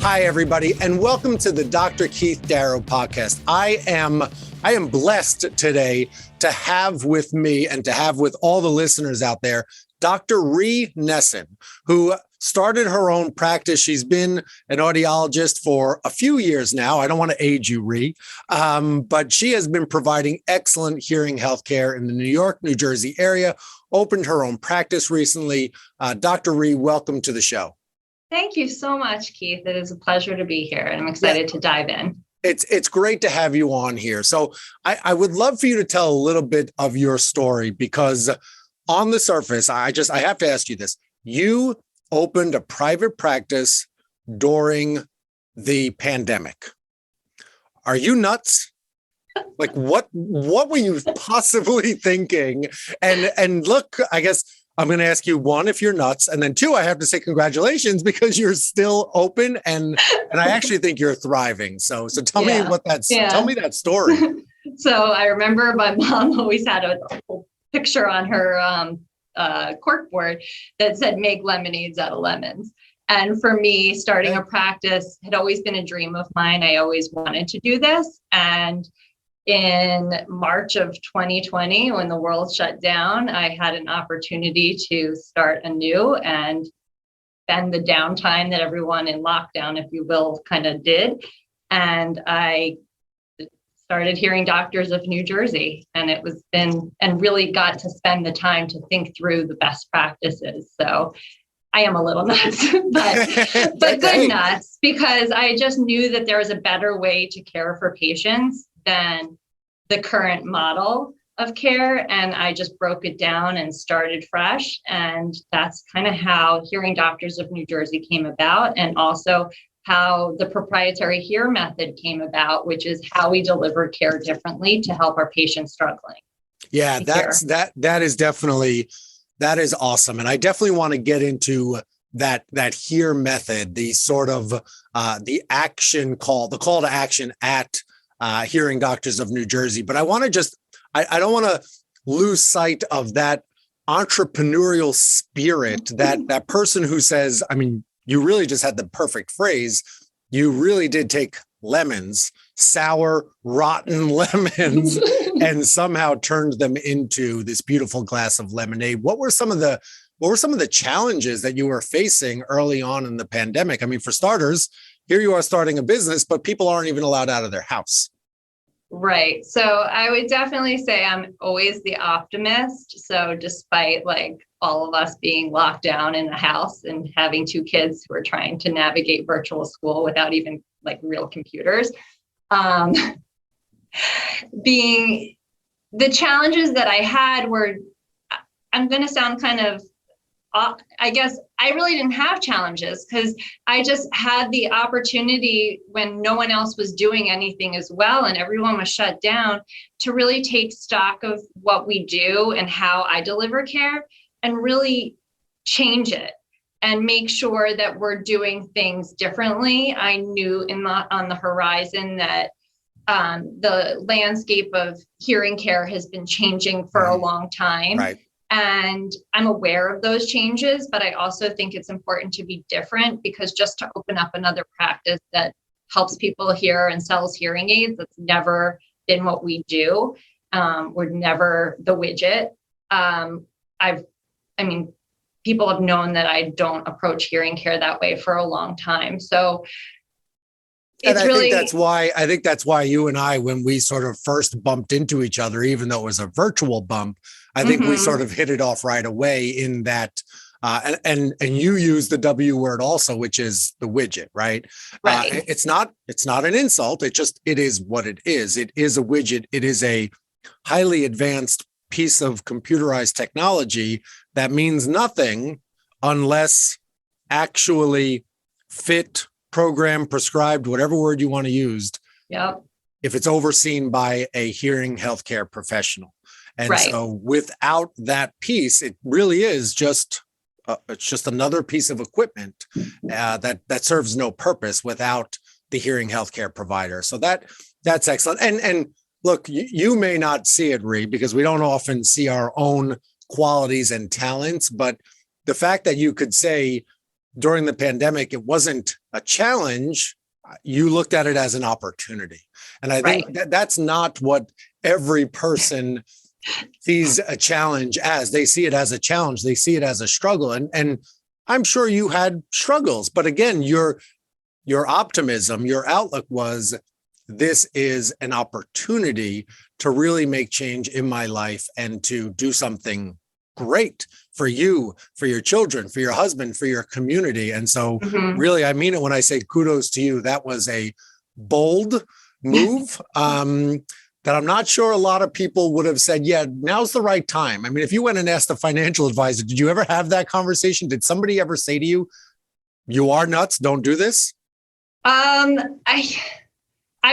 Hi, everybody, and welcome to the Dr. Keith Darrow podcast. I am blessed today to have with me and to have with all the listeners out there, Dr. Rhee Nesson, who started her own practice. She's been an audiologist for a few years now. I don't want to age you, Rhee, but she has been providing excellent hearing healthcare in the New York, New Jersey area, opened her own practice recently. Dr. Rhee, welcome to the show. Thank you so much, Keith. It is a pleasure to be here, and I'm excited to dive in. It's great to have you on here. So I would love for you to tell a little bit of your story, because on the surface, I have to ask you this. You opened a private practice during the pandemic. Are you nuts? Like what were you possibly thinking? And look, I guess I'm going to ask you, one, if you're nuts, and then two, I have to say congratulations, because you're still open, and I actually think you're thriving. So tell me tell me that story. So I remember my mom always had a picture on her cork board that said "Make lemonades out of lemons." And for me, starting a practice had always been a dream of mine. I always wanted to do this, and in March of 2020, when the world shut down, I had an opportunity to start anew and spend the downtime that everyone in lockdown, if you will, kind of did. And I started Hearing Doctors of New Jersey, and and really got to spend the time to think through the best practices. So I am a little nuts, but good nuts, because I just knew that there was a better way to care for patients than the current model of care. And I just broke it down and started fresh. And that's kind of how Hearing Doctors of New Jersey came about, and also how the proprietary H.E.A.R method came about, which is how we deliver care differently to help our patients struggling. Yeah, that is awesome. And I definitely want to get into that H.E.A.R method, the sort of the call to action at Hearing Doctors of New Jersey. But I want to I don't want to lose sight of that entrepreneurial spirit, that person who says, I mean, you really just had the perfect phrase. You really did take lemons, sour, rotten lemons, and somehow turned them into this beautiful glass of lemonade. What were some of the challenges that you were facing early on in the pandemic? I mean, for starters, here you are starting a business, but people aren't even allowed out of their house. Right. So I would definitely say I'm always the optimist. So despite all of us being locked down in the house and having two kids who are trying to navigate virtual school without even real computers, being the challenges that I had were, I'm going to sound kind of, I guess I really didn't have challenges, because I just had the opportunity, when no one else was doing anything as well and everyone was shut down, to really take stock of what we do and how I deliver care and really change it and make sure that we're doing things differently. I knew on the horizon that the landscape of hearing care has been changing for a long time. Right. And I'm aware of those changes, but I also think it's important to be different, because just to open up another practice that helps people hear and sells hearing aids, that's never been what we do. We're never the widget. People have known that I don't approach hearing care that way for a long time. So I think that's why you and I, when we sort of first bumped into each other, even though it was a virtual bump, I think we sort of hit it off right away in that, and you use the W word also, which is the widget, right? Right. It's not an insult. It is what it is. It is a widget. It is a highly advanced piece of computerized technology that means nothing unless actually fit, programmed, prescribed, whatever word you want to use. Yep. If it's overseen by a hearing healthcare professional. And so without that piece, it really is it's just another piece of equipment that serves no purpose without the hearing healthcare provider. So that's excellent. And look, you may not see it, Rhee, because we don't often see our own qualities and talents, but the fact that you could say during the pandemic, it wasn't a challenge. You looked at it as an opportunity. And I think that that's not what every person sees a challenge as. They see it as a challenge. They see it as a struggle. And I'm sure you had struggles, but again, your optimism, your outlook was, this is an opportunity to really make change in my life and to do something great for you, for your children, for your husband, for your community. And so really, I mean it when I say kudos to you. That was a bold move that I'm not sure a lot of people would have said, yeah, now's the right time. I mean, if you went and asked a financial advisor, did you ever have that conversation? Did somebody ever say to you, you are nuts, don't do this? I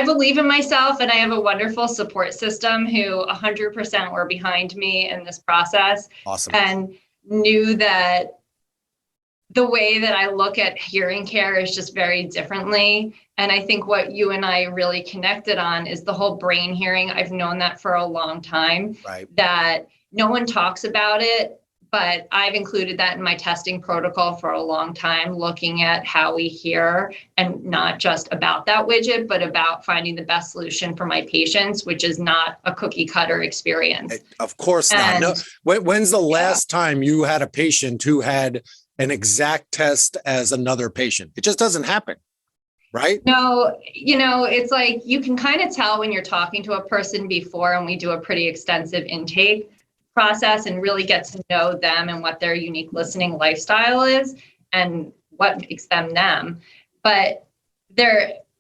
believe in myself, and I have a wonderful support system who 100% were behind me in this process. Awesome. And knew that the way that I look at hearing care is just very differently. And I think what you and I really connected on is the whole brain hearing. I've known that for a long time, that no one talks about it, but I've included that in my testing protocol for a long time, looking at how we hear, and not just about that widget, but about finding the best solution for my patients, which is not a cookie cutter experience. Of course not. No. When's the last time you had a patient who had an exact test as another patient? It just doesn't happen, right? No, it's like you can kind of tell when you're talking to a person before, and we do a pretty extensive intake process and really get to know them and what their unique listening lifestyle is and what makes them. But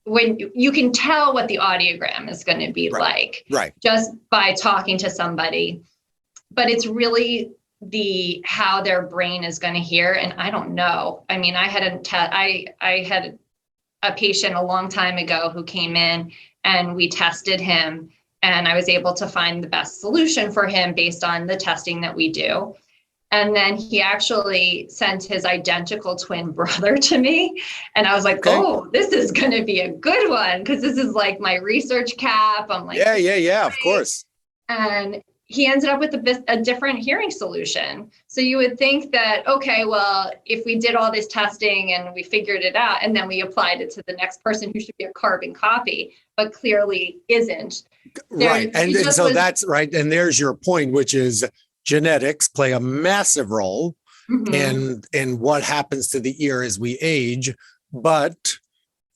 when you can tell what the audiogram is going to be like, just by talking to somebody, but it's really how their brain is going to hear. And I don't know. I mean, I had a patient a long time ago who came in and we tested him, and I was able to find the best solution for him based on the testing that we do. And then he actually sent his identical twin brother to me. And I was like, oh, this is going to be a good one, because this is like my research cap. I'm like, yeah, of course. And he ended up with a different hearing solution. So you would think that, okay, well, if we did all this testing and we figured it out, and then we applied it to the next person who should be a carbon copy, but clearly isn't. Right. And so that's right. And there's your point, which is genetics play a massive role in what happens to the ear as we age. But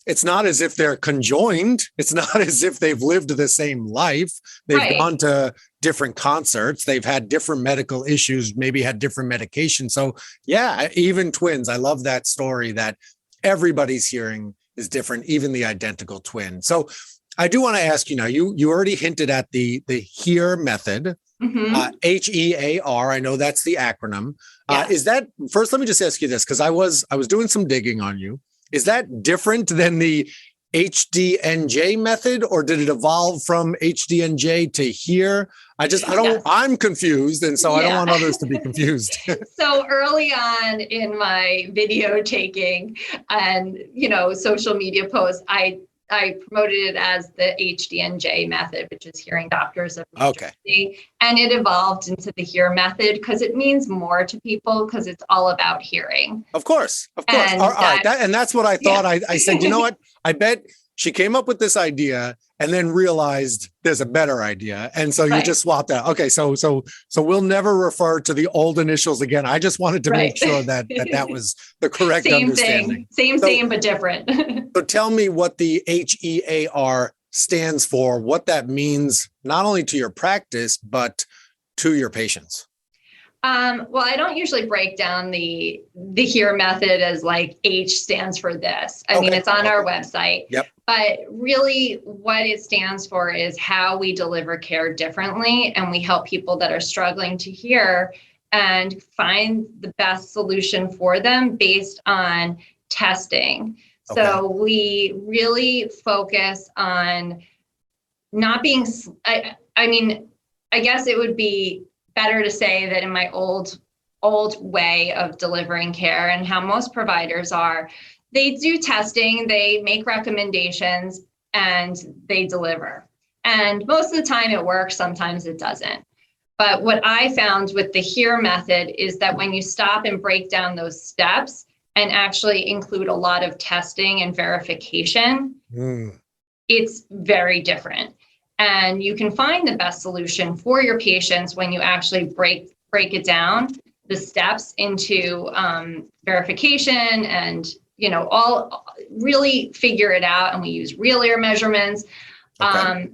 it's not as if they're conjoined. It's not as if they've lived the same life. They've gone to different concerts. They've had different medical issues, maybe had different medications. So yeah, even twins. I love that story that everybody's hearing is different, even the identical twin. So I do want to ask you now, you already hinted at the H.E.A.R method, H.E.A.R. I know that's the acronym. Is that, first, let me just ask you this, because I was doing some digging on you. Is that different than the H.D.N.J method, or did it evolve from H.D.N.J to H.E.A.R? I'm confused. And so I don't want others to be confused. So early on in my video taking and, social media posts, I promoted it as the H.D.N.J method, which is Hearing Doctors of New Jersey. And it evolved into the H.E.A.R method because it means more to people, because it's all about hearing. Of course. And all right. And that's what I thought. I said, you know what? I bet she came up with this idea and then realized there's a better idea. And so you just swapped out. Okay. So we'll never refer to the old initials again. I just wanted to make sure that was the correct understanding. Same, but different. So tell me what the H.E.A.R stands for, what that means, not only to your practice, but to your patients. Well, I don't usually break down the H.E.A.R method as like H stands for this. I mean, it's on our website. Yep. But really what it stands for is how we deliver care differently, and we help people that are struggling to hear and find the best solution for them based on testing. Okay. So we really focus on not being, I guess it would be better to say that in my old way of delivering care, and how most providers are, they do testing, they make recommendations, and they deliver. And most of the time it works, sometimes it doesn't. But what I found with the H.E.A.R method is that when you stop and break down those steps and actually include a lot of testing and verification, it's very different. And you can find the best solution for your patients when you actually break it down, the steps into verification and, all really figure it out. And we use real ear measurements. Okay.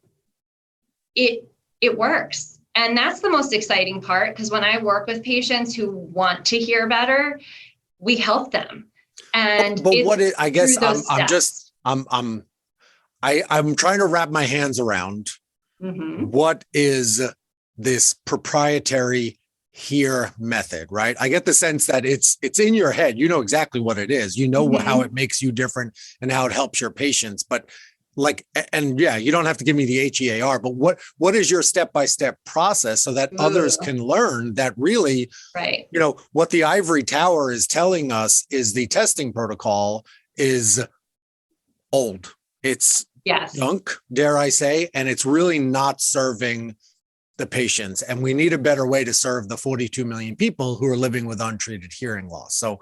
It works. And that's the most exciting part, because when I work with patients who want to hear better, we help them. And but what is, I guess I'm trying to wrap my hands around what is this proprietary H.E.A.R method, right? I get the sense that it's in your head. You know exactly what it is. You know how it makes you different and how it helps your patients. But you don't have to give me the H.E.A.R, but what is your step-by-step process so that others can learn that really, right? What the ivory tower is telling us is the testing protocol is old. It's junk, dare I say, and it's really not serving the patients. And we need a better way to serve the 42 million people who are living with untreated hearing loss. So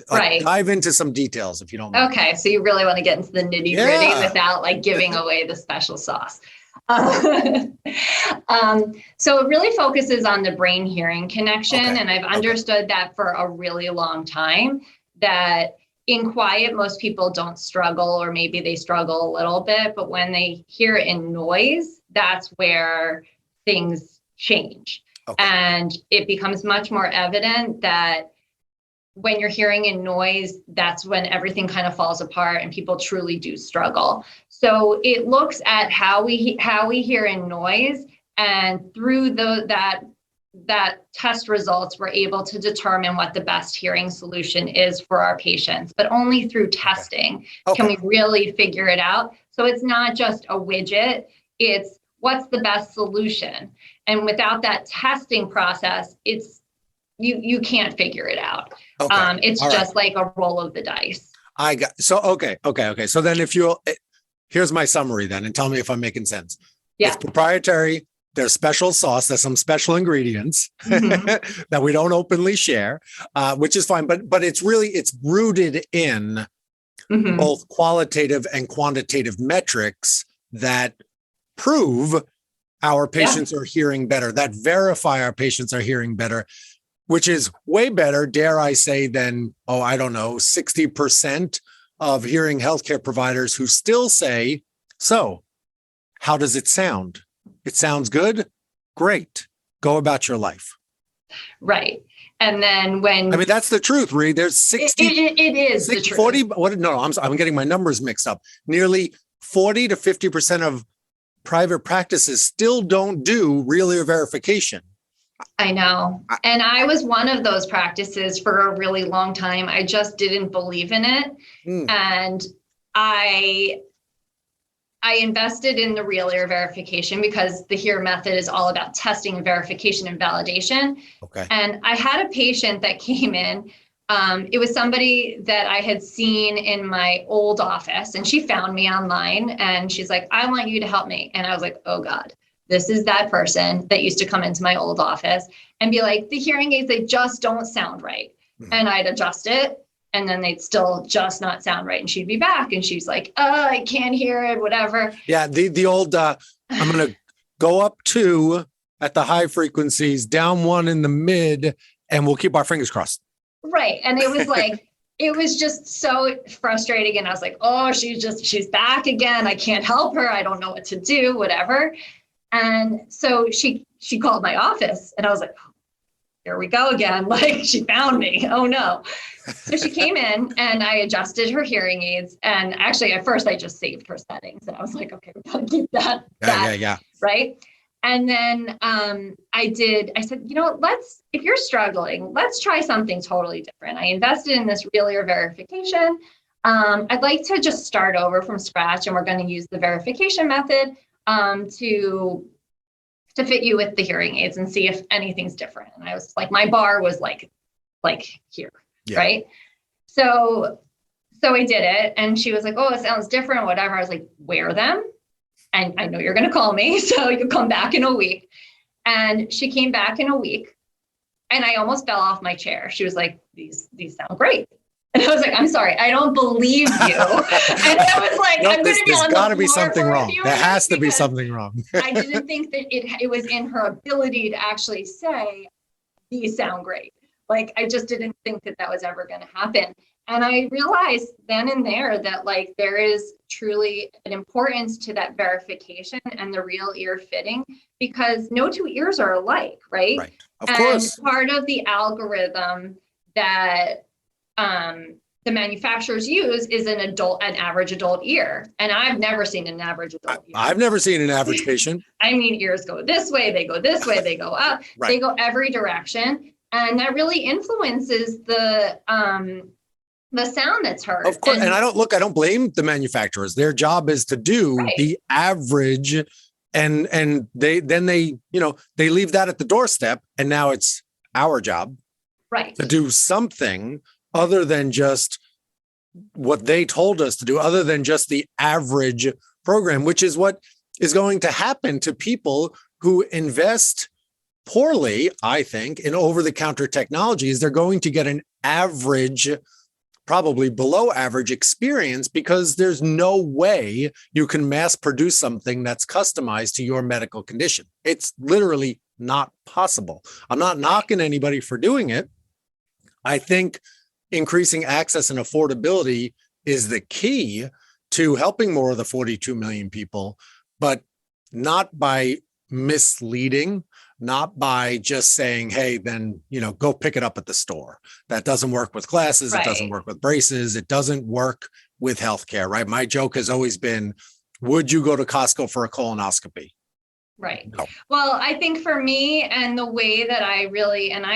dive into some details if you don't mind. Okay. So you really want to get into the nitty gritty without giving away the special sauce. So it really focuses on the brain hearing connection. And I've understood that for a really long time, that in quiet, most people don't struggle, or maybe they struggle a little bit, but when they hear it in noise, that's where things change. And it becomes much more evident that when you're hearing in noise, that's when everything kind of falls apart and people truly do struggle. So it looks at how we hear in noise, and through that test results, we're able to determine what the best hearing solution is for our patients, but only through testing can we really figure it out. So it's not just a widget, it's what's the best solution. And without that testing process, it's you can't figure it out. It's just like a roll of the dice. Okay. So then here's my summary then, and tell me if I'm making sense. Yeah. It's proprietary. There's special sauce. There's some special ingredients that we don't openly share, which is fine. But it's rooted in both qualitative and quantitative metrics that prove our patients are hearing better, that verify our patients are hearing better, which is way better, dare I say, than, 60% of hearing healthcare providers who still say, so how does it sound? It sounds good. Great. Go about your life. Right. And then that's the truth, Rhee. There's 60. It is the truth. 40. I'm getting my numbers mixed up. Nearly 40 to 50% of private practices still don't do real ear verification. I know. And I was one of those practices for a really long time. I just didn't believe in it. And I invested in the real ear verification because the H.E.A.R method is all about testing and verification and validation. And I had a patient that came in. It was somebody that I had seen in my old office, and she found me online and she's like, I want you to help me. And I was like, oh God, this is that person that used to come into my old office and be like, the hearing aids, they just don't sound right. And I'd adjust it, and then they'd still just not sound right. And she'd be back and she's like, I can't hear it, whatever. Yeah. The old, I'm going to go up 2 at the high frequencies, down 1 in the mid, and we'll keep our fingers crossed. Right. And it was like, it was just so frustrating. And I was like, oh, she's back again. I can't help her. I don't know what to do, whatever. And so she called my office, and I was like, here we go again. Like, she found me. Oh no. So she came in and I adjusted her hearing aids. And actually at first I just saved her settings, and I was like, okay, we gotta keep that. Yeah. Right. And then I said, if you're struggling, let's try something totally different. I invested in this real ear verification. I'd like to just start over from scratch, and we're going to use the verification method to fit you with the hearing aids and see if anything's different. And I was like, my bar was like here, right? So I did it, and she was like, oh, it sounds different, whatever. I was like, wear them. And I know you're going to call me, so you come back in a week. And she came back in a week, and I almost fell off my chair. She was like, these sound great. And I was like, I'm sorry, I don't believe you. And I was like, Nope, I'm going to be there's on got the to be floor something for a wrong. few There has to minutes be because something wrong. I didn't think that it was in her ability to actually say, these sound great. Like, I just didn't think that that was ever going to happen. And I realized then and there that like there is truly an importance to that verification and the real ear fitting, because no two ears are alike, right? Right. Of And course. part of the algorithm that the manufacturers use is an average adult ear. And I've never seen an average adult ear. I've never seen an average patient. I mean, ears go this way, they go this way, they go up, Right. They go every direction. And that really influences the sound that's heard. Of course. And I don't blame the manufacturers. Their job is to do the average, and they leave that at the doorstep. And now it's our job to do something other than just what they told us to do, other than just the average program, which is what is going to happen to people who invest poorly, I think, in over-the-counter technologies. They're going to get an average, probably below average experience, because there's no way you can mass produce something that's customized to your medical condition. It's literally not possible. I'm not knocking anybody for doing it. I think increasing access and affordability is the key to helping more of the 42 million people, but not by misleading, not by just saying, hey, then, go pick it up at the store. That doesn't work with glasses. It doesn't work with braces. It doesn't work with healthcare, right? My joke has always been, would you go to Costco for a colonoscopy? Right. No. Well, I think for me, and the way that I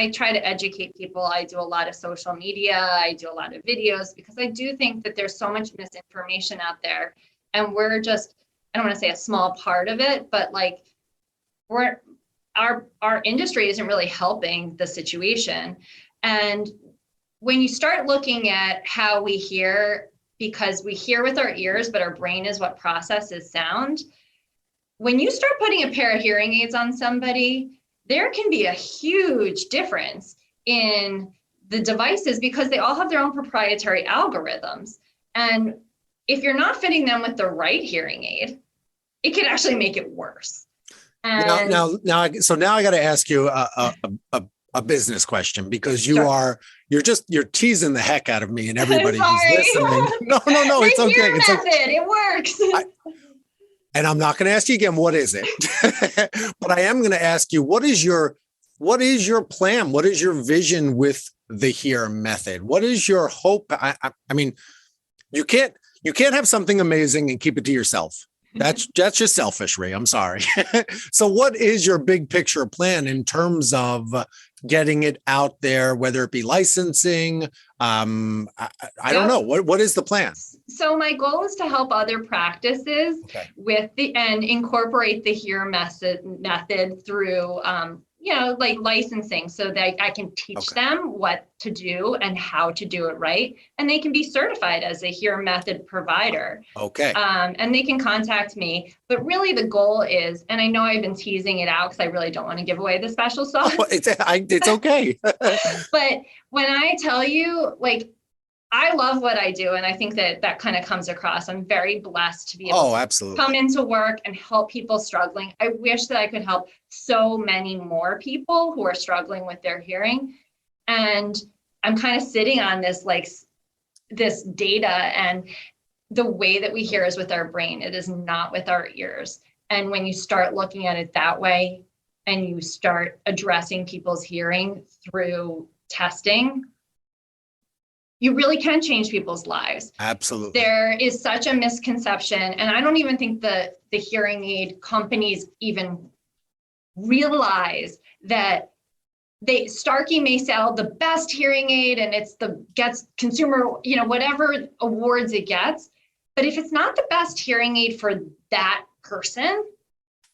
try to educate people, I do a lot of social media, I do a lot of videos, because I do think that there's so much misinformation out there, and we're just, I don't want to say a small part of it, but like our industry isn't really helping the situation. And when you start looking at how we hear, because we hear with our ears, but our brain is what processes sound. When you start putting a pair of hearing aids on somebody, there can be a huge difference in the devices, because they all have their own proprietary algorithms. And if you're not fitting them with the right hearing aid, it can actually make it worse. And now I got to ask you a business question, because you're teasing the heck out of me and everybody who's listening. No, it's okay. It's okay. It works. And I'm not going to ask you again, what is it? But I am going to ask you, what is your plan? What is your vision with the H.E.A.R method? What is your hope? I mean, you can't have something amazing and keep it to yourself. That's just selfish, Rhee. I'm sorry. So what is your big picture plan in terms of getting it out there, whether it be licensing? I don't know. What is the plan? So my goal is to help other practices and incorporate the H.E.A.R method through, like licensing, so that I can teach them what to do and how to do it right. And they can be certified as a H.E.A.R method provider. And they can contact me. But really the goal is, and I know I've been teasing it out because I really don't want to give away the special sauce. It's okay. But when I tell you, like, I love what I do, and I think that kind of comes across. I'm very blessed to be able to come into work and help people struggling. I wish that I could help so many more people who are struggling with their hearing. And I'm kind of sitting on this data, and the way that we hear is with our brain. It is not with our ears. And when you start looking at it that way, and you start addressing people's hearing through testing, you really can change people's lives. Absolutely. There is such a misconception, and I don't even think the hearing aid companies even realize that Starkey may sell the best hearing aid and gets consumer, whatever awards it gets. But if it's not the best hearing aid for that person,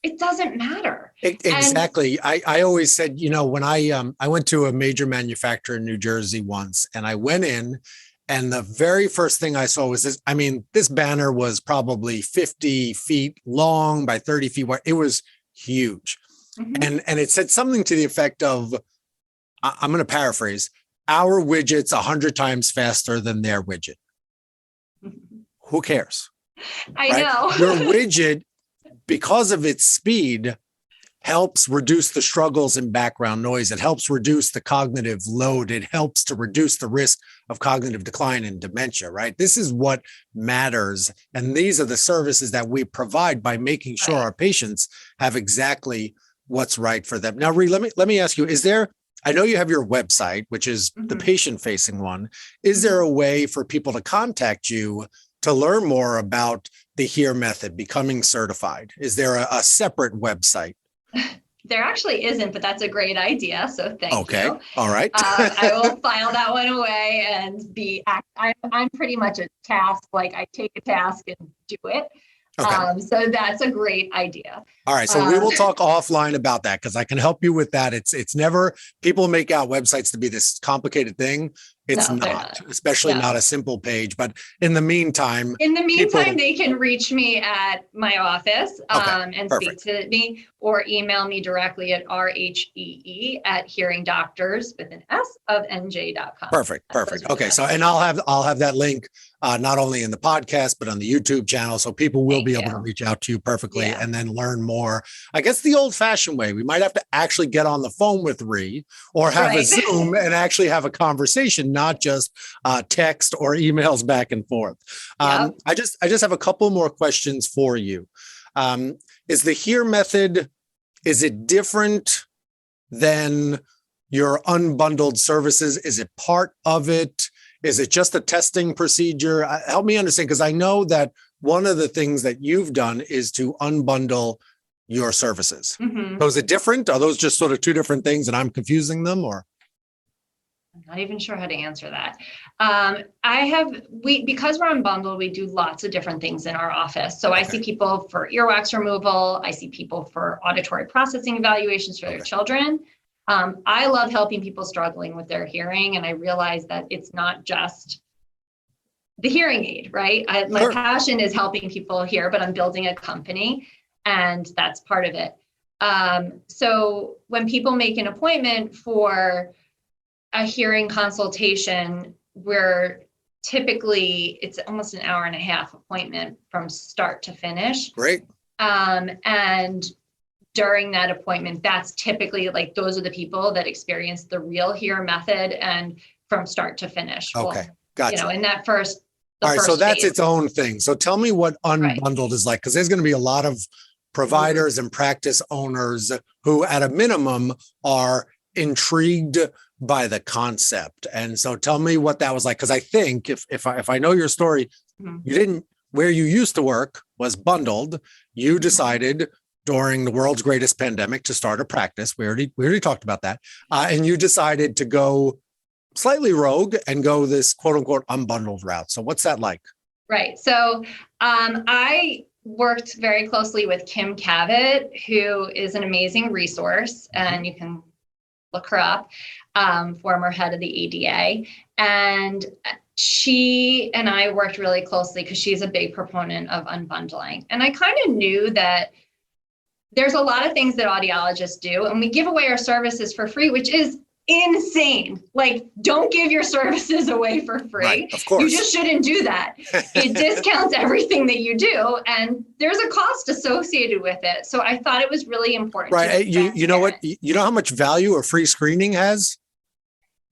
it doesn't matter. Exactly. I always said, when I went to a major manufacturer in New Jersey once, and I went in, and the very first thing I saw was this. I mean, this banner was probably 50 feet long by 30 feet wide. It was huge. Mm-hmm. And it said something to the effect of, I'm going to paraphrase, our widget's 100 times faster than their widget. Who cares? I know. Your widget, because of its speed, helps reduce the struggles in background noise. It helps reduce the cognitive load. It helps to reduce the risk of cognitive decline and dementia, right? This is what matters. And these are the services that we provide by making sure our patients have exactly what's right for them. Now, Rhee, let me ask you, I know you have your website, which is the patient-facing one. Is there a way for people to contact you to learn more about the H.E.A.R method, becoming certified? Is there a separate website? There actually isn't, but that's a great idea. So thank you. Okay. All right. I will file that one away and I'm pretty much a task, like I take a task and do it. Okay. So that's a great idea. All right. So we will talk offline about that because I can help you with that. It's never, people make out websites to be this complicated thing. It's not, especially not a simple page. But in the meantime, they can reach me at my office and speak to me or email me directly at rhee@hearingdoctors with an S of nj.com. Perfect. Okay. So, and I'll have that link not only in the podcast, but on the YouTube channel. So people will be able to reach out to you perfectly and then learn more. I guess the old fashioned way, we might have to actually get on the phone with Rhee or have a Zoom and actually have a conversation, not just text or emails back and forth. I just have a couple more questions for you. Is the H.E.A.R method, is it different than your unbundled services? Is it part of it? Is it just a testing procedure? Help me understand, because I know that one of the things that you've done is to unbundle your services. So is it different? Are those just sort of two different things and I'm confusing them, or? I'm not even sure how to answer that. Because we're unbundled, we do lots of different things in our office. So I see people for earwax removal. I see people for auditory processing evaluations for their children. I love helping people struggling with their hearing. And I realize that it's not just the hearing aid, right? My passion is helping people hear, but I'm building a company and that's part of it. So when people make an appointment for a hearing consultation, where typically it's almost an hour and a half appointment from start to finish. Great. And during that appointment, that's typically like, those are the people that experience the real H.E.A.R method and from start to finish. Okay. Gotcha. You know, in that first, all right. So that's its own thing. So tell me what unbundled is like, because there's going to be a lot of providers and practice owners who at a minimum are intrigued by the concept. And so tell me what that was like. Because I think if I know your story, you didn't, where you used to work was bundled. You decided during the world's greatest pandemic to start a practice. We already talked about that. And you decided to go slightly rogue and go this quote unquote unbundled route. So what's that like? Right. So I worked very closely with Kim Cavett, who is an amazing resource, and you can look her up, former head of the ADA. And she and I worked really closely because she's a big proponent of unbundling. And I kind of knew that there's a lot of things that audiologists do, and we give away our services for free, which is insane. Like, don't give your services away for free. Right, of course. You just shouldn't do that. It discounts everything that you do, and there's a cost associated with it. So I thought it was really important. Right. You know what? You know how much value a free screening has?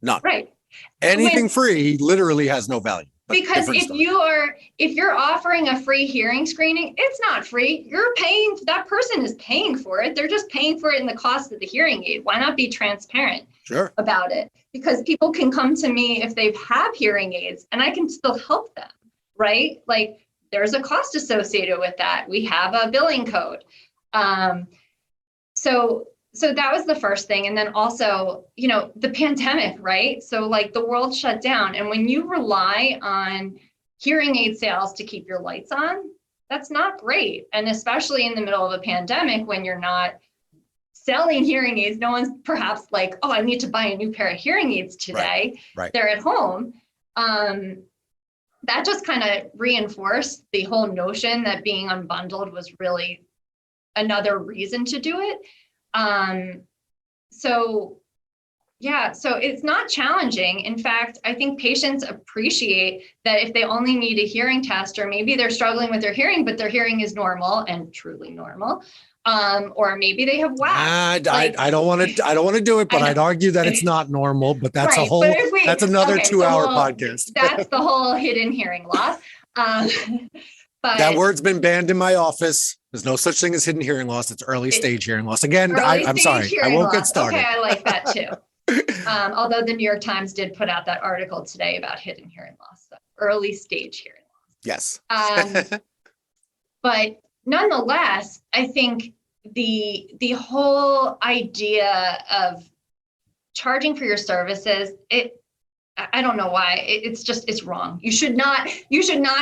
None. Right. Anything free literally has no value. Because if you're offering a free hearing screening, it's not free. You're paying, that person is paying for it. They're just paying for it in the cost of the hearing aid. Why not be transparent about it? Because people can come to me if they have hearing aids and I can still help them, right? Like, there's a cost associated with that. We have a billing code. So that was the first thing. And then also, you know, the pandemic, right? So like the world shut down. And when you rely on hearing aid sales to keep your lights on, that's not great. And especially in the middle of a pandemic, when you're not selling hearing aids, no one's perhaps like, oh, I need to buy a new pair of hearing aids today. Right. They're at home. That just kind of reinforced the whole notion that being unbundled was really another reason to do it. So Yeah, so it's not challenging. In fact, I think patients appreciate that if they only need a hearing test, or maybe they're struggling with their hearing, but their hearing is normal and truly normal. Or maybe they have wax. I don't want to do it, but I'd argue that it's not normal, but that's right. that's another 2-hour podcast. That's the whole hidden hearing loss. But that word's been banned in my office. There's no such thing as hidden hearing loss. It's early stage hearing loss. Again, I'm sorry. I won't get started. Okay, I like that too. Although the New York Times did put out that article today about hidden hearing loss, so early stage hearing loss. Yes. But nonetheless, I think the whole idea of charging for your services, I don't know why. It's wrong. You should not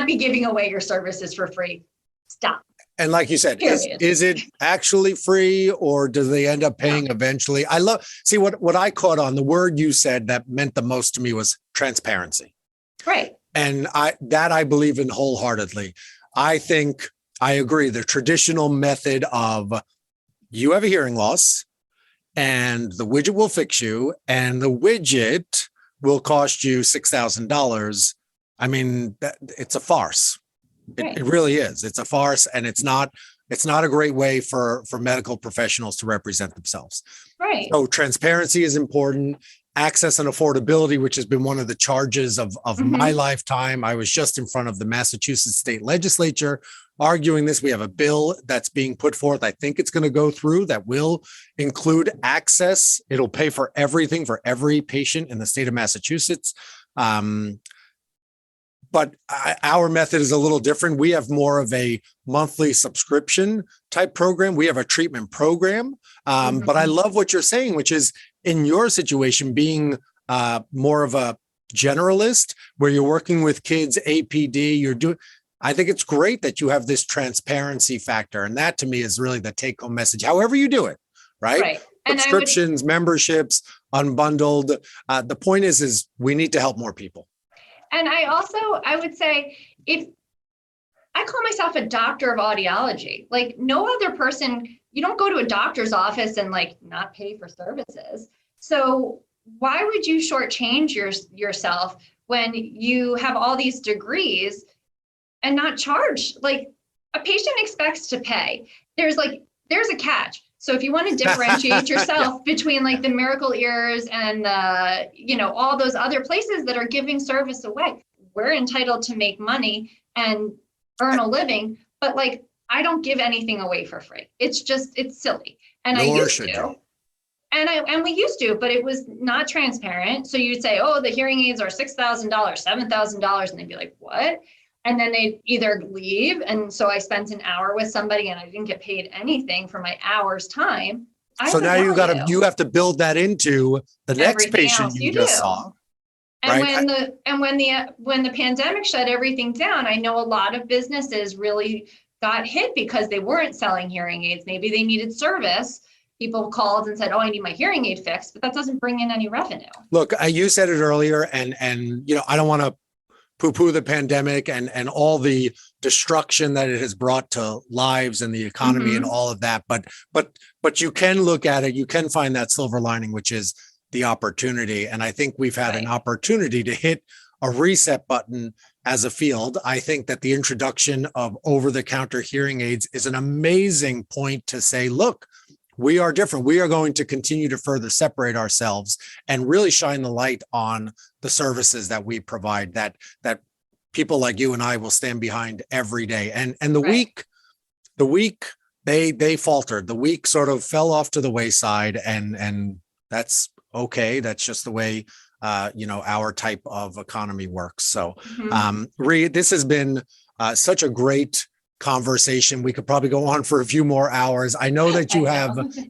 be giving away your services for free. Stop. And like you said, is it actually free, or do they end up paying eventually? See what I caught on, the word you said that meant the most to me was transparency. Right. And I believe in wholeheartedly. I think I agree. The traditional method of you have a hearing loss and the widget will fix you, and the widget will cost you $6,000. I mean, it's a farce. It really is. It's a farce, and it's not a great way for medical professionals to represent themselves. Right. So transparency is important. Access and affordability, which has been one of the charges of my lifetime. I was just in front of the Massachusetts State Legislature arguing this. We have a bill that's being put forth. I think it's going to go through that will include access. It'll pay for everything for every patient in the state of Massachusetts. But our method is a little different. We have more of a monthly subscription type program. We have a treatment program. But I love what you're saying, which is in your situation, being more of a generalist where you're working with kids, APD, I think it's great that you have this transparency factor. And that to me is really the take home message, however you do it, right? Subscriptions, memberships, unbundled. The point is we need to help more people. And I would say, if I call myself a doctor of audiology, like no other person, you don't go to a doctor's office and like not pay for services. So why would you shortchange yourself when you have all these degrees and not charge? Like a patient expects to pay. There's a catch. So if you want to differentiate yourself between like the Miracle Ears and all those other places that are giving service away, we're entitled to make money and earn a living. But like, I don't give anything away for free. It's silly. And I used to. And we used to, but it was not transparent. So you'd say, oh, the hearing aids are $6,000, $7,000. And they'd be like, what? And then they'd either leave. And so I spent an hour with somebody and I didn't get paid anything for my hour's time. So now you have to build that into the next patient you just saw. And right? when the pandemic shut everything down, I know a lot of businesses really got hit because they weren't selling hearing aids. Maybe they needed service. People called and said, oh, I need my hearing aid fixed, but that doesn't bring in any revenue. Look, you said it earlier, and I don't want to poo-poo the pandemic and all the destruction that it has brought to lives and the economy and all of that. But you can look at it, you can find that silver lining, which is the opportunity. And I think we've had an opportunity to hit a reset button as a field. I think that the introduction of over-the-counter hearing aids is an amazing point to say, look, we are different. We are going to continue to further separate ourselves and really shine the light on the services that we provide, that people like you and I will stand behind every day. And the week they faltered. The week sort of fell off to the wayside, and that's okay. That's just the way our type of economy works. So, Rhee, this has been such a great conversation. We could probably go on for a few more hours. I know that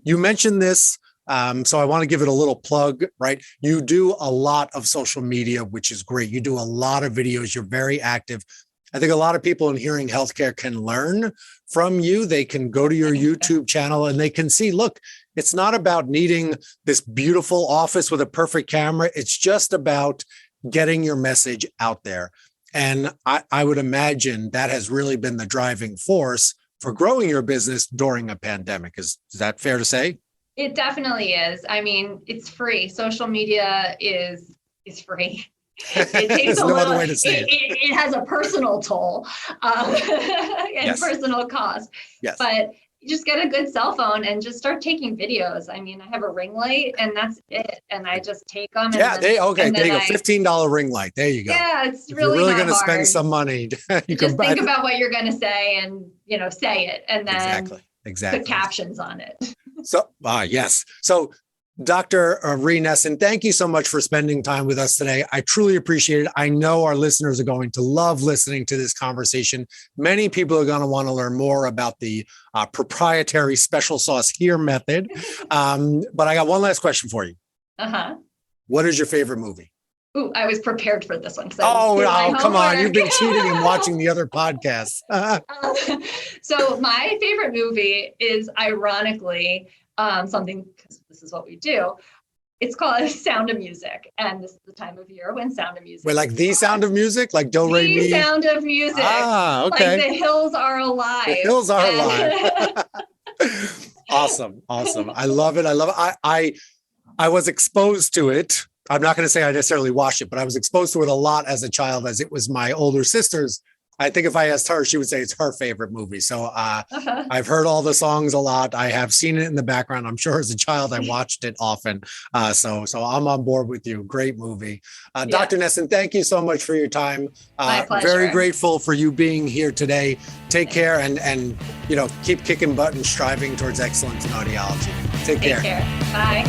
you mentioned this, so I want to give it a little plug, right? You do a lot of social media, which is great. You do a lot of videos. You're very active. I think a lot of people in hearing healthcare can learn from you. They can go to your YouTube channel and they can see, look, it's not about needing this beautiful office with a perfect camera. It's just about getting your message out there. And I would imagine that has really been the driving force for growing your business during a pandemic. Is that fair to say? It definitely is. I mean, it's free. Social media is free. It takes There's a no little, other way to say it. It has a personal toll and Yes. personal cost. Yes. But you just get a good cell phone and just start taking videos. I mean, I have a ring light and that's it. And I just take them. Yeah, there you go. $15 ring light. There you go. Yeah, it's If really you're really not going to hard. spend some money, you just can think about what you're going to say and, say it and then exactly put captions on it. So, yes. So, Dr. Rhee Nesson, thank you so much for spending time with us today. I truly appreciate it. I know our listeners are going to love listening to this conversation. Many people are going to want to learn more about the proprietary special sauce H.E.A.R method. But I got one last question for you. What is your favorite movie? Ooh, I was prepared for this one. Come on. You've been cheating and watching the other podcasts. So my favorite movie is ironically something, because this is what we do. It's called Sound of Music. And this is the time of year when Sound of Music. Wait, like the Sound of Music? Like Do, Re, Mi? The Sound of Music. Okay. Like the hills are alive. The hills are alive. Awesome. I love it. I was exposed to it. I'm not going to say I necessarily watched it, but I was exposed to it a lot as a child, as it was my older sister's. I think if I asked her, she would say it's her favorite movie. So I've heard all the songs a lot. I have seen it in the background. I'm sure as a child, I watched it often. So I'm on board with you. Great movie. Dr. Nesson, thank you so much for your time. My pleasure. Very grateful for you being here today. Take care and keep kicking butt and striving towards excellence in audiology. Take care. Bye.